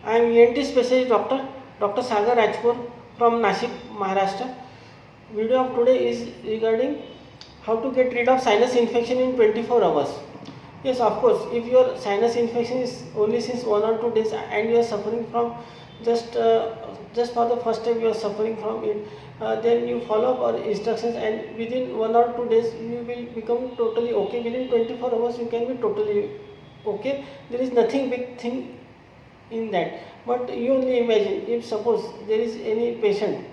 I am ENT specialist Dr. Sagar Rajpur from Nashik, Maharashtra. Video of today is regarding how to get rid of sinus infection in 24 hours. Yes, of course, if your sinus infection is only since 1 or 2 days and you are suffering from just for the first time you are suffering from it, then you follow up our instructions and within 1 or 2 days you will become totally okay. Within 24 hours you can be totally okay. There is nothing big thing in that. But you only imagine, if suppose there is any patient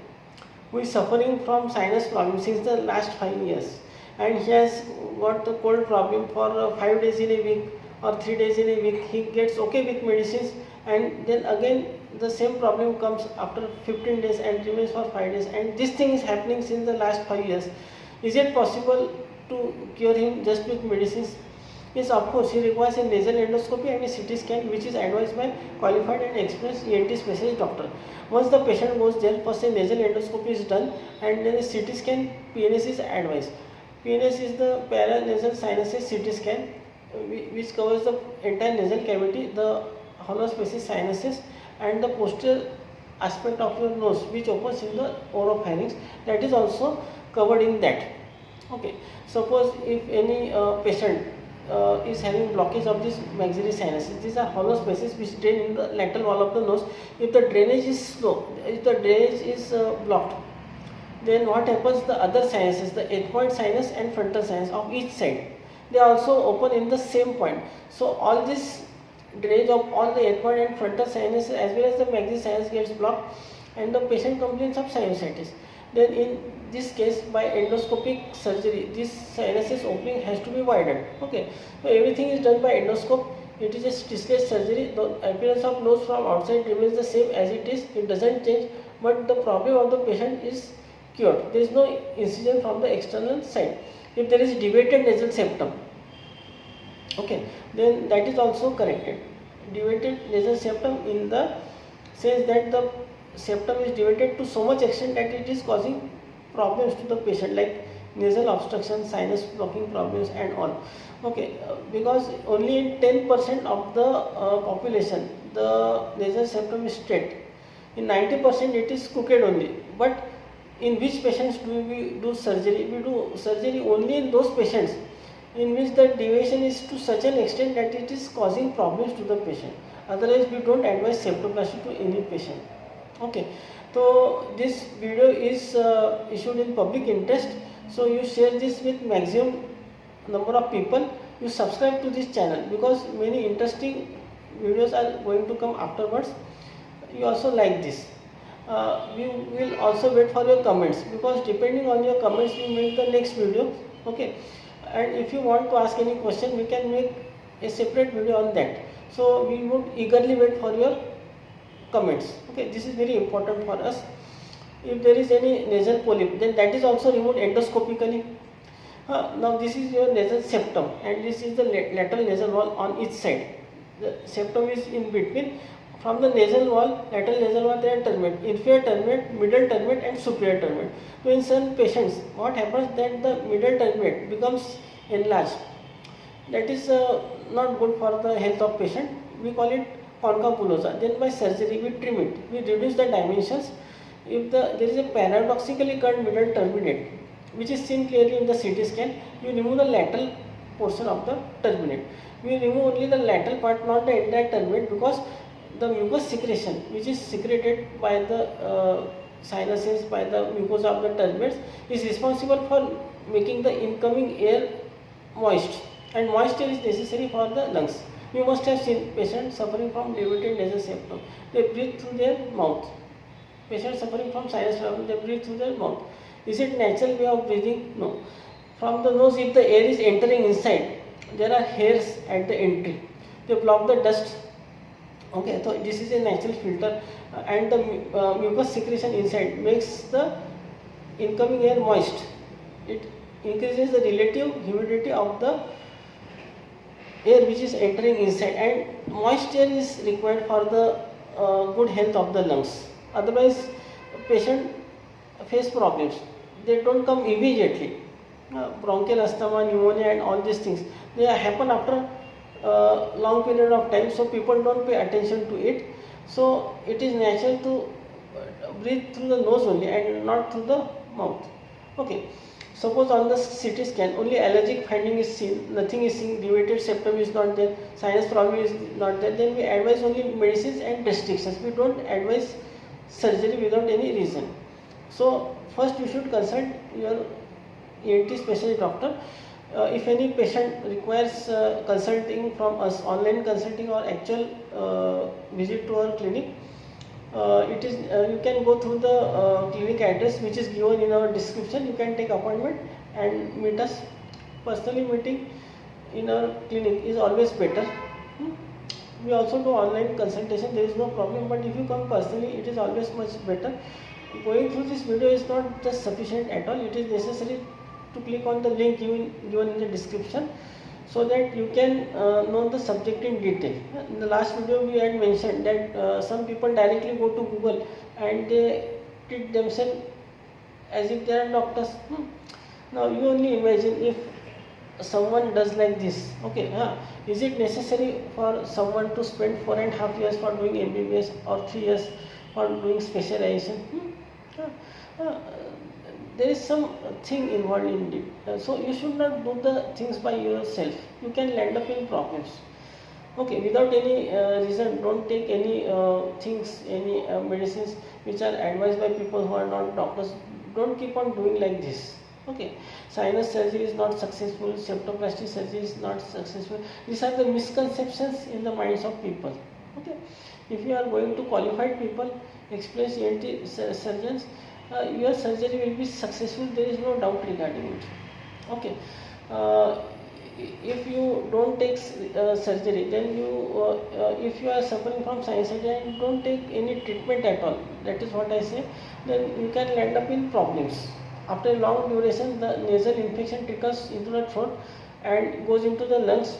who is suffering from sinus problem since the last 5 years and he has got the cold problem for 5 days in a week or 3 days in a week, he gets okay with medicines, and then again the same problem comes after 15 days and remains for 5 days, and this thing is happening since the last 5 years. Is it possible to cure him just with medicines? Yes, of course, he requires a nasal endoscopy and a CT scan, which is advised by qualified and experienced ENT specialist doctor. Once the patient goes there, first a nasal endoscopy is done and then a CT scan, PNS is advised. PNS is the paranasal sinuses CT scan, which covers the entire nasal cavity, the hollow spaces sinuses and the posterior aspect of your nose, which opens in the oropharynx, that is also covered in that. Okay, suppose if any patient is having blockage of this maxillary sinuses, these are hollow spaces which drain in the lateral wall of the nose. If the drainage is slow, if the drainage is blocked, then what happens, the other sinuses, the ethmoid sinus and frontal sinus of each side, they also open in the same point. So all this drainage of all the ethmoid and frontal sinuses as well as the maxillary sinus gets blocked and the patient complains of sinusitis. Then in this case, by endoscopic surgery, this sinuses opening has to be widened. Okay, so everything is done by endoscope. It is a stitchless surgery. The appearance of nose from outside remains the same as it is. It doesn't change, but the problem of the patient is cured. There is no incision from the external side. If there is deviated nasal septum, okay, then that is also corrected. Deviated nasal septum in the sense that the septum is deviated to so much extent that it is causing problems to the patient, like nasal obstruction, sinus blocking problems and all. Okay, because only in 10% of the population the nasal septum is straight. In 90% it is crooked only. But in which patients do we do surgery? We do surgery only in those patients in which the deviation is to such an extent that it is causing problems to the patient. Otherwise we don't advise septoplasty to any patient. Okay, so this video is issued in public interest, so you share this with maximum number of people. You subscribe to this channel because many interesting videos are going to come afterwards. You also like this. We will also wait for your comments, because depending on your comments we make the next video. Okay, and if you want to ask any question, we can make a separate video on that. So we would eagerly wait for your comments. Okay, this is very important for us. If there is any nasal polyp, then that is also removed endoscopically. Now this is your nasal septum and this is the lateral nasal wall on each side. The septum is in between. From the nasal wall, lateral nasal wall, there are terminate, inferior terminate, middle terminate and superior terminate. So in some patients, what happens that the middle terminate becomes enlarged. That is not good for the health of patient. We call it concapulosa. Then by surgery we trim it, we reduce the dimensions. If there is a paradoxically cut middle terminate, which is seen clearly in the CT scan, you remove the lateral portion of the terminate. We remove only the lateral part, not the entire terminate, because the mucous secretion which is secreted by the sinuses, by the mucosa of the terminates, is responsible for making the incoming air moist, and moist air is necessary for the lungs. You must have seen patients suffering from deviated nasal septum. They breathe through their mouth. Patients suffering from sinus problem, they breathe through their mouth. Is it natural way of breathing? No. From the nose, if the air is entering inside, there are hairs at the entry. They block the dust. Okay, so this is a natural filter, and the mucous secretion inside makes the incoming air moist. It increases the relative humidity of the air which is entering inside, and moist air is required for the good health of the lungs. Otherwise patient face problems. They don't come immediately. Bronchial asthma, pneumonia and all these things, they happen after long period of time, so people don't pay attention to it. So it is natural to breathe through the nose only and not through the mouth. Okay. Suppose on the CT scan only allergic finding is seen, nothing is seen, deviated septum is not there, sinus problem is not there, then we advise only medicines and restrictions. We don't advise surgery without any reason. So first you should consult your ENT specialist doctor. If any patient requires consulting from us, online consulting or actual visit to our clinic, you can go through the clinic address which is given in our description. You can take appointment and meet us. Personally meeting in our clinic is always better. We also do online consultation, there is no problem, but if you come personally it is always much better. Going through this video is not just sufficient at all. It is necessary to click on the link given in the description, so that you can know the subject in detail. In the last video we had mentioned that some people directly go to Google and they treat themselves as if they are doctors. Now you only imagine if someone does like this. Okay, is it necessary for someone to spend 4.5 years for doing MBBS or 3 years for doing specialization? There is some thing involved in it. So you should not do the things by yourself. You can land up in problems. Okay, without any reason, don't take any things, any medicines which are advised by people who are not doctors. Don't keep on doing like this. Okay, sinus surgery is not successful, septoplasty surgery is not successful. These are the misconceptions in the minds of people. Okay, if you are going to qualified people, experienced ENT surgeons, your surgery will be successful. There is no doubt regarding it. Okay, if you don't take surgery, then if you are suffering from sinusitis and don't take any treatment at all, that is what I say, then you can end up in problems. After a long duration, the nasal infection trickles into the throat and goes into the lungs